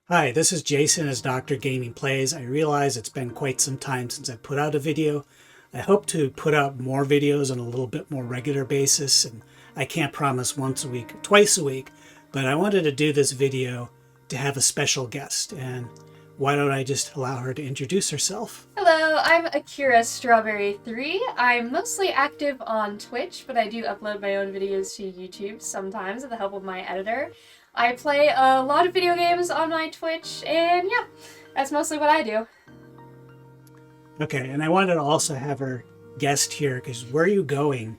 Hi, this is Jason as Dr. Gaming Plays. I realize it's been quite some time since I put out a video. I hope to put out more videos on a little bit more regular basis, and I can't promise once a week or twice a week, but I wanted to do this video to have a special guest, and why don't I just allow her to introduce herself? Hello, I'm Akiera Strawberry 3. I'm mostly active on Twitch, but I do upload my own videos to YouTube sometimes with the help of my editor. I play a lot of video games on my Twitch, and yeah, that's mostly what I do. Okay, and I wanted to also have her guest here because where are you going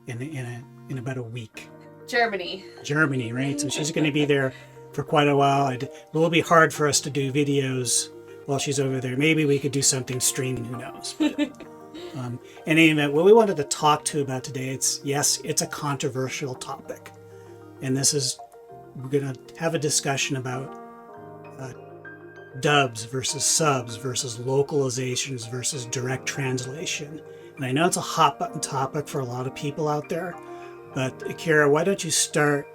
in about a week? Germany. Germany, right? So she's going to be there for quite a while. It will be hard for us to do videos while she's over there. Maybe we could do something streaming, who knows. But, in any event, what we wanted to talk to about today, it's a controversial topic. And we're going to have a discussion about dubs versus subs versus localizations versus direct translation. And I know it's a hot button topic for a lot of people out there, but Akiera, why don't you start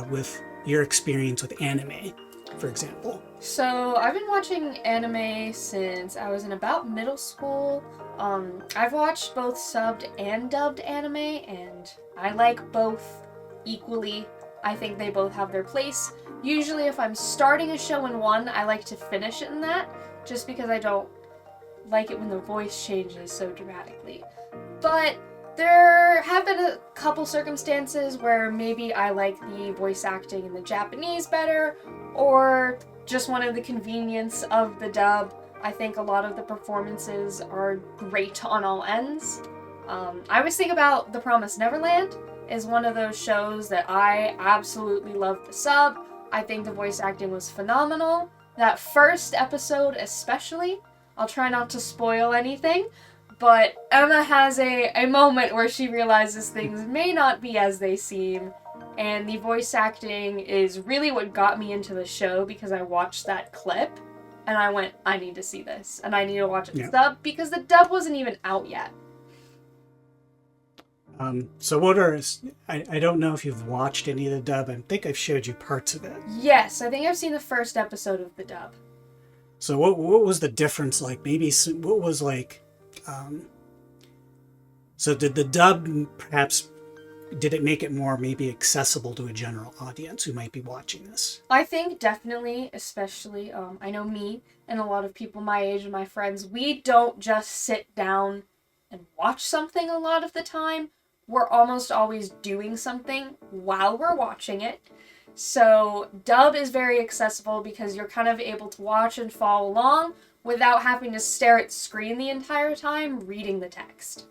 with your experience with anime, for example? So, I've been watching anime since I was in about middle school. I've watched both subbed and dubbed anime, and I like both equally. I think they both have their place. Usually if I'm starting a show in one, I like to finish it in that, just because I don't like it when the voice changes so dramatically. But there have been a couple circumstances where maybe I like the voice acting in the Japanese better, or just wanted the convenience of the dub. I think a lot of the performances are great on all ends. I always think about The Promised Neverland is one of those shows that I absolutely love the sub. I think the voice acting was phenomenal. That first episode especially, I'll try not to spoil anything, but Emma has a moment where she realizes things may not be as they seem, and the voice acting is really what got me into the show because I watched that clip, and I went, I need to see this, and I need to watch it sub, because the dub wasn't even out yet. I don't know if you've watched any of the dub. I think I've showed you parts of it. Yes, I think I've seen the first episode of the dub. So what was the difference like? Maybe what was like, so did the dub perhaps, did it make it more maybe accessible to a general audience who might be watching this? I think definitely, especially, I know me and a lot of people my age and my friends, we don't just sit down and watch something a lot of the time. We're almost always doing something while we're watching it. So dub is very accessible because you're kind of able to watch and follow along without having to stare at the screen the entire time reading the text.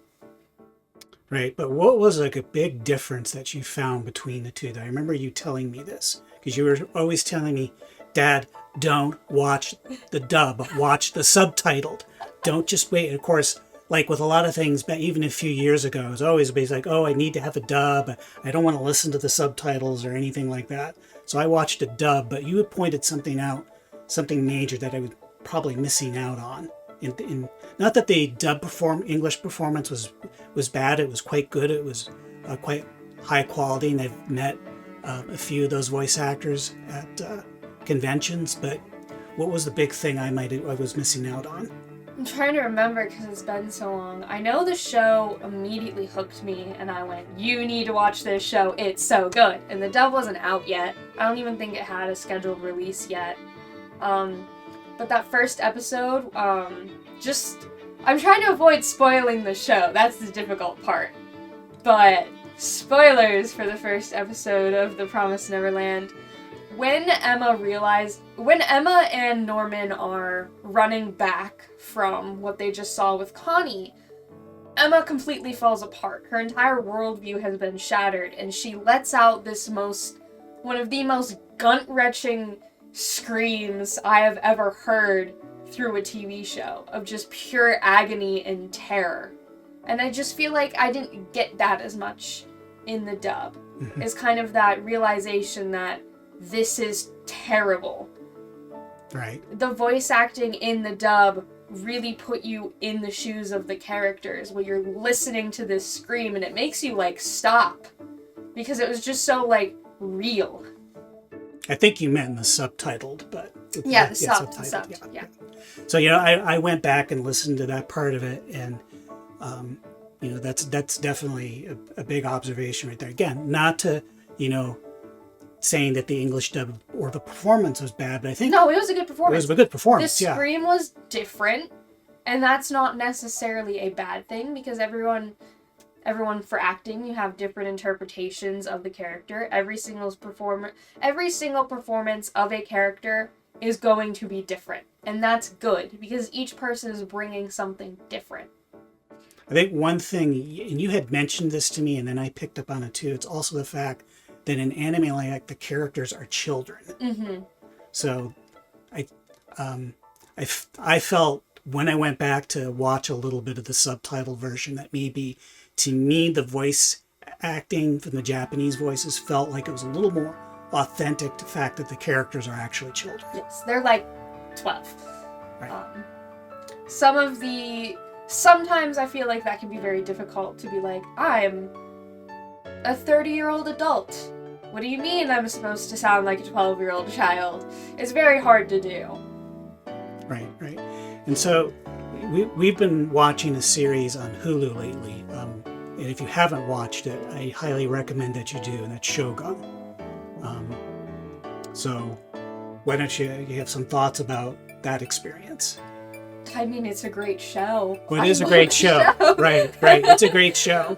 Right, but what was like a big difference that you found between the two? I remember you telling me this because you were always telling me, Dad, don't watch the dub, watch the subtitled. Don't just wait. And of course, like with a lot of things, but even a few years ago, it was always like, oh, I need to have a dub. I don't want to listen to the subtitles or anything like that. So I watched a dub, but you had pointed something out, something major that I was probably missing out on. Not that the English performance was bad. It was quite good. It was quite high quality, and I've met a few of those voice actors at conventions. But what was the big thing I was missing out on? I'm trying to remember because it's been so long. I know the show immediately hooked me, and I went, you need to watch this show, it's so good. And the dub wasn't out yet. I don't even think it had a scheduled release yet. But that first episode, I'm trying to avoid spoiling the show. That's the difficult part. But spoilers for the first episode of The Promised Neverland. When Emma and Norman are running back from what they just saw with Connie, Emma completely falls apart. Her entire worldview has been shattered, and she lets out one of the most gut-wrenching screams I have ever heard through a TV show of just pure agony and terror. And I just feel like I didn't get that as much in the dub. It's kind of that realization that this is terrible. Right. The voice acting in the dub really put you in the shoes of the characters where you're listening to this scream and it makes you like stop because it was just so like real. I think you meant the subtitled, but Yeah, the subtitled, subbed, yeah. So I went back and listened to that part of it, and that's definitely a big observation right there. Again, not to saying that the English dub or the performance was bad, but I think No, it was a good performance. it was a good performance. The scream was different, and that's not necessarily a bad thing, because everyone for acting, you have different interpretations of the character. Every single performance of a character is going to be different, and that's good because each person is bringing something different. I think one thing, and you had mentioned this to me, and then I picked up on it too. It's also the fact that in anime like that, the characters are children. Mm-hmm. So, I felt when I went back to watch a little bit of the subtitle version that maybe, to me, the voice acting from the Japanese voices felt like it was a little more authentic to the fact that the characters are actually children. Yes, they're like 12. Right. Sometimes I feel like that can be very difficult to be like, I'm a 30-year-old adult. What do you mean I'm supposed to sound like a 12-year-old child? It's very hard to do. Right. And so we've been watching a series on Hulu lately. And if you haven't watched it, I highly recommend that you do, and that's Shogun. So why don't you have some thoughts about that experience? I mean, it's a great show. Well, it is a great show. Right. It's a great show.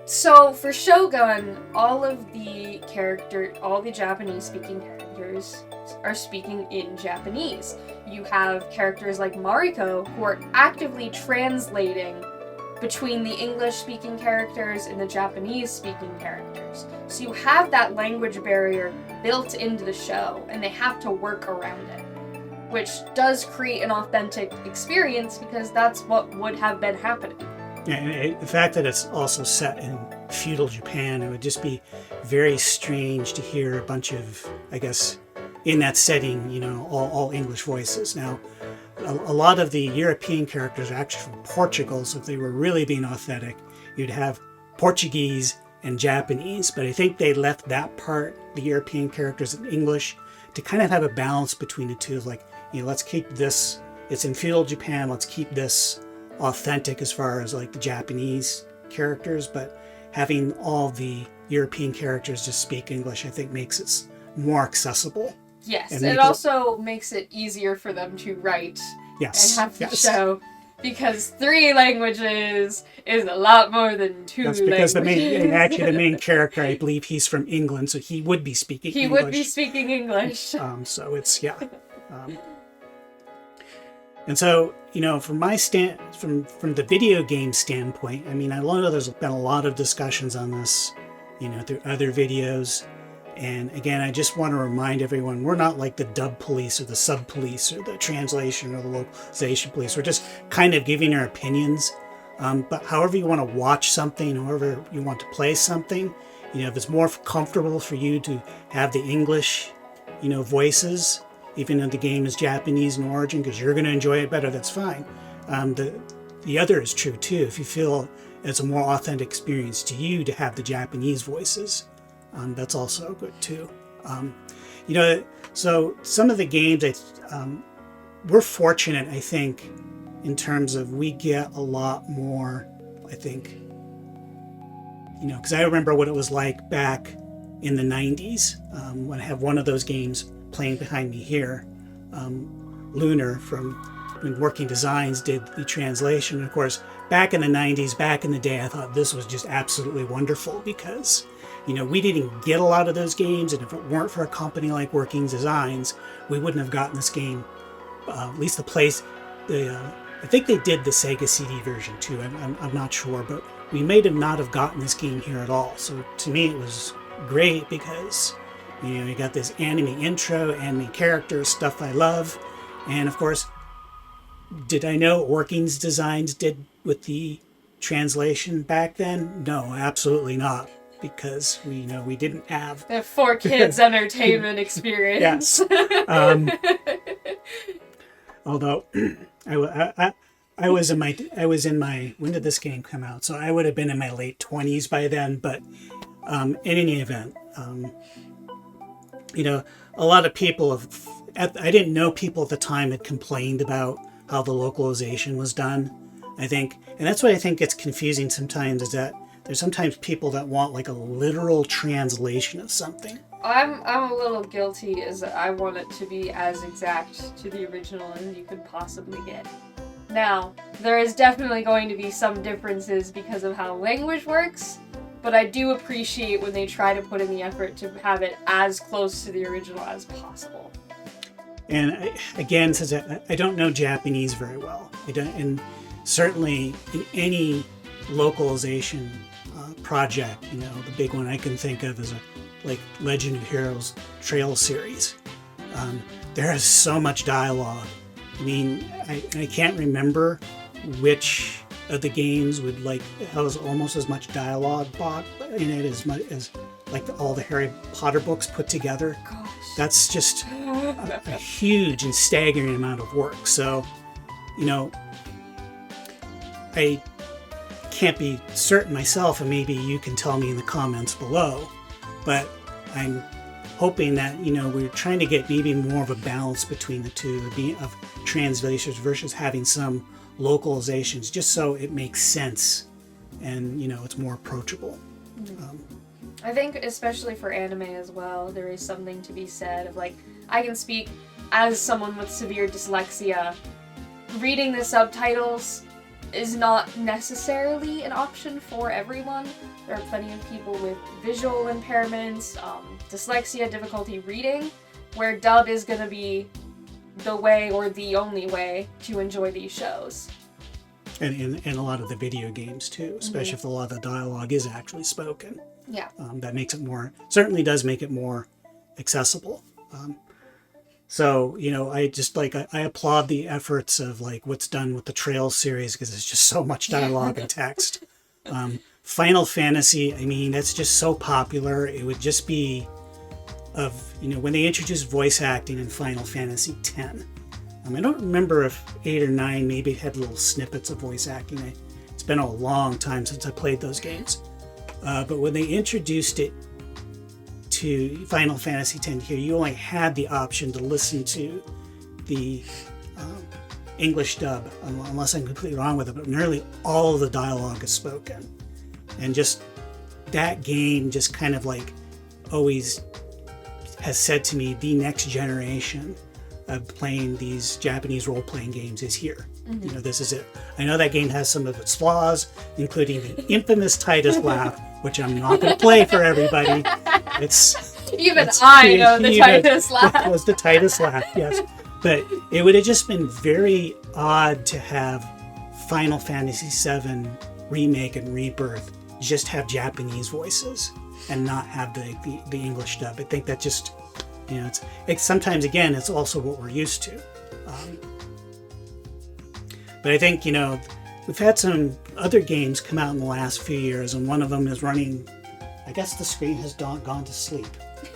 So for Shogun, all the Japanese speaking characters are speaking in Japanese. You have characters like Mariko who are actively translating between the English-speaking characters and the Japanese-speaking characters. So you have that language barrier built into the show, and they have to work around it, which does create an authentic experience because that's what would have been happening. Yeah, and the fact that it's also set in feudal Japan, it would just be very strange to hear a bunch of, I guess, in that setting, all English voices. Now, a lot of the European characters are actually from Portugal, so if they were really being authentic, you'd have Portuguese and Japanese, but I think they left that part, the European characters in English, to kind of have a balance between the two, like, let's keep this, it's in feudal Japan, let's keep this authentic as far as like the Japanese characters, but having all the European characters just speak English, I think makes it more accessible. Yes, it also makes it easier for them to write and have the show, because 3 languages is a lot more than 2 languages. That's because the main character, I believe he's from England, so he would be speaking English. He would be speaking English. So it's, and so, from my from the video game standpoint, I mean, I know there's been a lot of discussions on this, through other videos. And again, I just want to remind everyone, we're not like the dub police or the sub police or the translation or the localization police. We're just kind of giving our opinions. But however you want to watch something, however you want to play something, if it's more comfortable for you to have the English, voices, even though the game is Japanese in origin, because you're going to enjoy it better, that's fine. The other is true too. If you feel it's a more authentic experience to you to have the Japanese voices, that's also good too. So some of the games, we're fortunate, I think, in terms of we get a lot more, I think, because I remember what it was like back in the 90s when I have one of those games playing behind me here. Lunar from Working Designs did the translation. And of course, back in the 90s, back in the day, I thought this was just absolutely wonderful because we didn't get a lot of those games, and if it weren't for a company like Working Designs, we wouldn't have gotten this game. At least I think they did the Sega CD version too. I'm not sure, but we may have not have gotten this game here at all. So to me, it was great because you got this anime intro, anime characters, stuff I love, and of course, did I know what Working Designs did with the translation back then? No, absolutely not. Because we didn't have the 4 kids entertainment experience. Yes. Although I was in my when did this game come out? So I would have been in my late 20s by then. But in any event, you know, a lot of people have, I didn't know people at the time had complained about how the localization was done. I think, and that's what I think gets confusing sometimes, is that there's sometimes people that want like a literal translation of something. I'm a little guilty, as I want it to be as exact to the original as you could possibly get. Now, there is definitely going to be some differences because of how language works, but I do appreciate when they try to put in the effort to have it as close to the original as possible. And again, since I don't know Japanese very well, I don't, and certainly in any localization project, you know, the big one I can think of is like Legend of Heroes Trail series. There is so much dialogue. I mean, I can't remember which of the games would like has almost as much dialogue in it as much as like all the Harry Potter books put together. Gosh. That's just a huge and staggering amount of work. So, you know, I can't be certain myself, and maybe you can tell me in the comments below, but I'm hoping that, you know, we're trying to get maybe more of a balance between the two of translations versus having some localizations, just so it makes sense and, you know, it's more approachable. I think especially for anime as well, there is something to be said of like, I can speak as someone with severe dyslexia. Reading the subtitles is not necessarily an option for everyone. There are plenty of people with visual impairments, dyslexia, difficulty reading, where dub is going to be the way or the only way to enjoy these shows. And in a lot of the video games too, especially if a lot of the dialogue is actually spoken. Yeah. That makes it certainly does make it more accessible. So, you know, I just like, I applaud the efforts of like what's done with the Trail series, because it's just so much dialogue and text. Final Fantasy, I mean, that's just so popular. It would just be you know, when they introduced voice acting in Final Fantasy X. I don't remember if 8 or 9 maybe had little snippets of voice acting. It's been a long time since I played those games. But when they introduced it to Final Fantasy X here, you only had the option to listen to the English dub, unless I'm completely wrong with it, but nearly all of the dialogue is spoken. And just that game just kind of like always has said to me, the next generation of playing these Japanese role-playing games is here. You know, this is it. I know that game has some of its flaws, including the infamous Titus laugh, which I'm not going to play for everybody. I know the Titus laugh. It was the Titus laugh, yes. But it would have just been very odd to have Final Fantasy VII Remake and Rebirth just have Japanese voices and not have the English dub. I think that just, you know, it's sometimes, again, it's also what we're used to. But I think, you know, we've had some other games come out in the last few years, and one of them is running, I guess the screen has gone to sleep.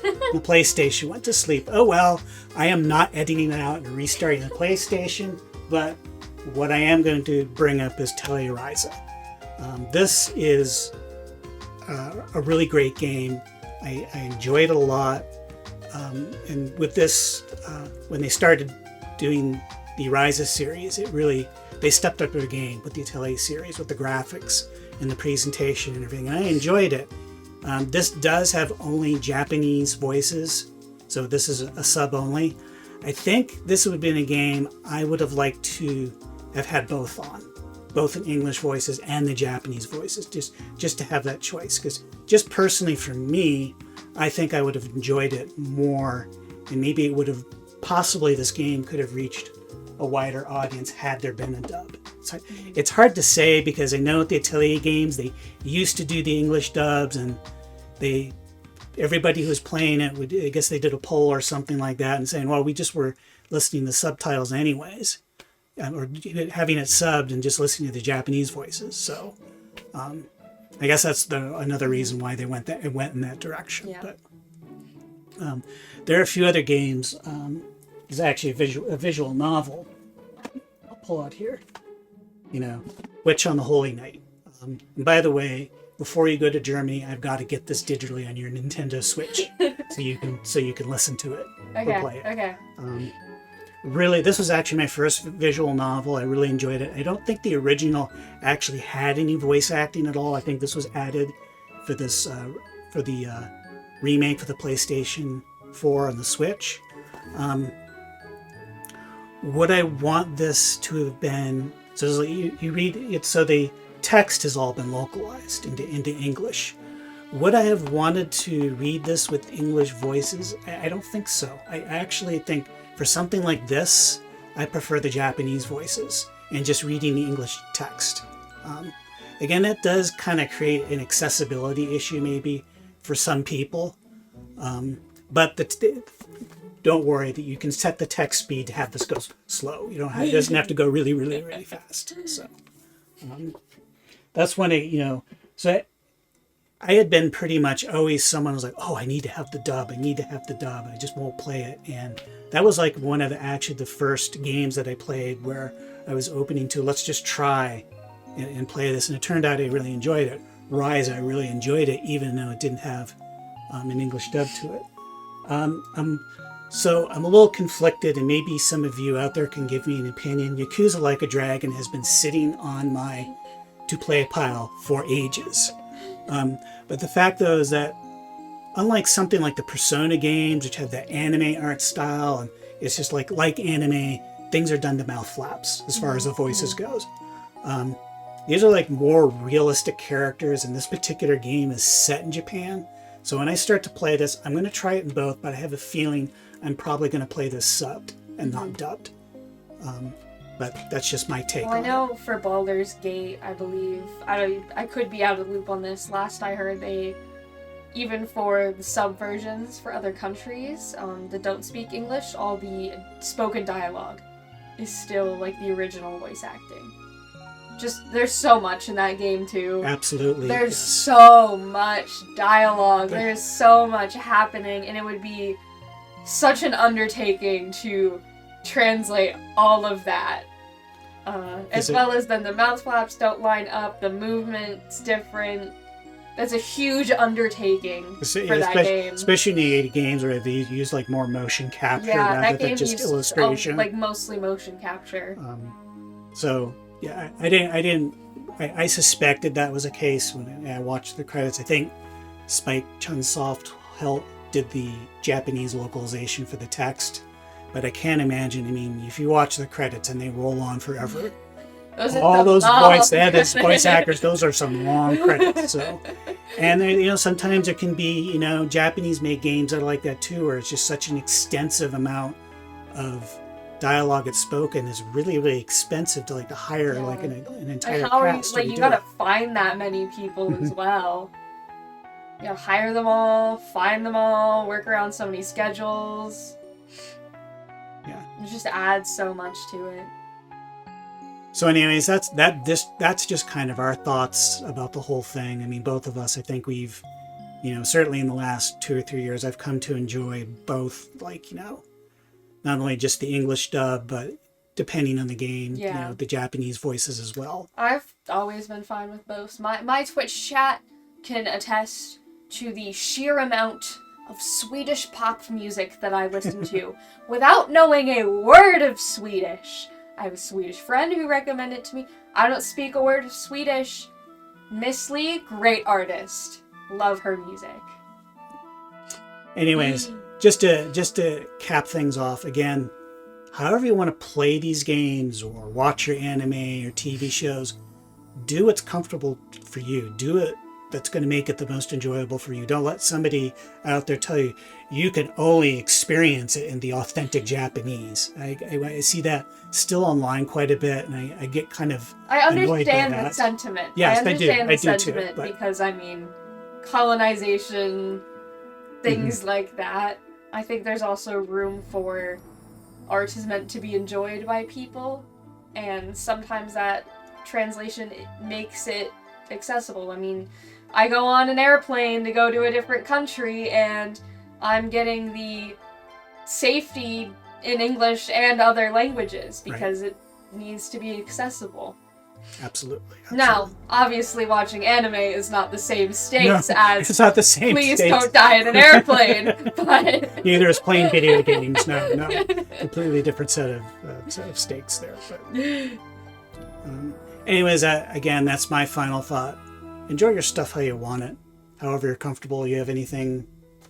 The PlayStation went to sleep. Oh well, I am not editing it out and restarting the PlayStation, but what I am going to bring up is Telluride. This is a really great game. I enjoy it a lot. And with this, when they started doing the Ryza series, they stepped up their game with the Atelier series, with the graphics and the presentation and everything. And I enjoyed it. This does have only Japanese voices, so this is a sub only. I think this would have been a game I would have liked to have had both in English voices and the Japanese voices, just to have that choice. Because just personally for me, I think I would have enjoyed it more, and maybe it would have possibly this game could have reached a wider audience had there been a dub. It's hard to say, because I know at the Atelier games they used to do the English dubs, and everybody who was playing it I guess they did a poll or something like that and saying, well, we just were listening to subtitles anyways, or having it subbed and just listening to the Japanese voices. So I guess that's another reason why they went in that direction. Yeah. But there are a few other games. There's actually a visual novel. I'll pull out here. You know, Witch on the Holy Night. And by the way, before you go to Germany, I've got to get this digitally on your Nintendo Switch, so you can listen to it or play it. Okay. Really, this was actually my first visual novel. I really enjoyed it. I don't think the original actually had any voice acting at all. I think this was added for this for the remake for the PlayStation 4 and the Switch. What I want this to have been, so you read it, so the text has all been localized into English. Would I have wanted to read this with English voices? I don't think so. I actually think for something like this, I prefer the Japanese voices and just reading the English text. Again, that does kind of create an accessibility issue maybe for some people. But don't worry that you can set the text speed to have this go slow. It doesn't have to go really, really, really fast. So that's when so I had been pretty much always someone who was like, oh, I need to have the dub. I just won't play it. And that was like one of the first games that I played where I was opening to, let's just try and play this. And it turned out I really enjoyed it. Rise, I really enjoyed it, even though it didn't have an English dub to it. So I'm a little conflicted, and maybe some of you out there can give me an opinion. Yakuza Like a Dragon has been sitting on my to-play pile for ages. But the fact, though, is that unlike something like the Persona games, which have that anime art style, and it's just like anime, things are done to mouth flaps as far as the voices goes. These are like more realistic characters, and this particular game is set in Japan. So when I start to play this, I'm going to try it in both, but I have a feeling I'm probably going to play this subbed and not dubbed. But that's just my take on it. I know for Baldur's Gate, I believe, I could be out of the loop on this. Last I heard, even for the sub versions for other countries that don't speak English, all the spoken dialogue is still like the original voice acting. There's so much in that game too. Absolutely. There's so much dialogue. There's so much happening, and it would be such an undertaking to translate all of that. As well as then the mouth flaps don't line up, the movement's different. That's a huge undertaking for that game. Especially in the games where they use like more motion capture rather than just illustration. Like mostly motion capture. So yeah, I suspected that was a case when I watched the credits. I think Spike Chunsoft did the Japanese localization for the text. But I can't imagine, if you watch the credits and they roll on forever, all those voice actors, those are some long credits. So, and sometimes there can be, Japanese-made games that are like that too, where it's just such an extensive amount of dialogue that's spoken is really, really expensive to hire an entire cast. You gotta find that many people as well. You gotta hire them all, find them all, work around so many schedules. Yeah. It just adds so much to it. So anyways, that's just kind of our thoughts about the whole thing. Both of us, I think we've, certainly in the last 2 or 3 years, I've come to enjoy both, not only just the English dub, but depending on the game, the Japanese voices as well. I've always been fine with both. My Twitch chat can attest to the sheer amount of Swedish pop music that I listen to without knowing a word of Swedish. I have a Swedish friend who recommended it to me. I don't speak a word of Swedish. Miss Lee, great artist. Love her music. Anyways, just to cap things off, again, however you want to play these games or watch your anime or TV shows, do what's comfortable for you. Do it that's going to make it the most enjoyable for you. Don't let somebody out there tell you you can only experience it in the authentic Japanese. I see that still online quite a bit, and I get kind of annoyed by that. I understand the sentiment. Yes, I understand the too, sentiment because, colonization, things like that. I think there's also room for art is meant to be enjoyed by people, and sometimes that translation makes it accessible. I go on an airplane to go to a different country, and I'm getting the safety in English and other languages because it needs to be accessible. Absolutely. Now, obviously, watching anime is not the same stakes No, as it's not the same please stakes. don't die in an airplane, but Neither is playing video games. No, completely different set of stakes there. But anyways, again, that's my final thought. Enjoy your stuff how you want it, however you're comfortable. You have anything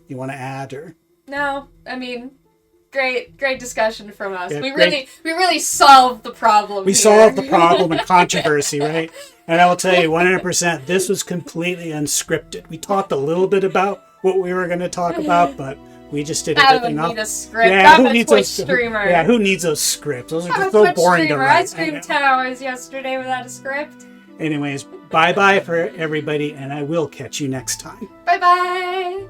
you want to add or? no, I mean, great discussion from us. Yeah, we really solved the problem. We here. solved the problem and controversy, right? And I will tell you, 100%, this was completely unscripted. We talked a little bit about what we were going to talk about, but we just did I everything don't off. need a script. Yeah, I'm who a needs Twitch those streamer. Yeah, who needs those scripts? Those are I'm just a so Twitch boring streamer. to write. I streamed 10 hours yesterday without a script. Anyways, bye-bye for everybody, and I will catch you next time. Bye-bye!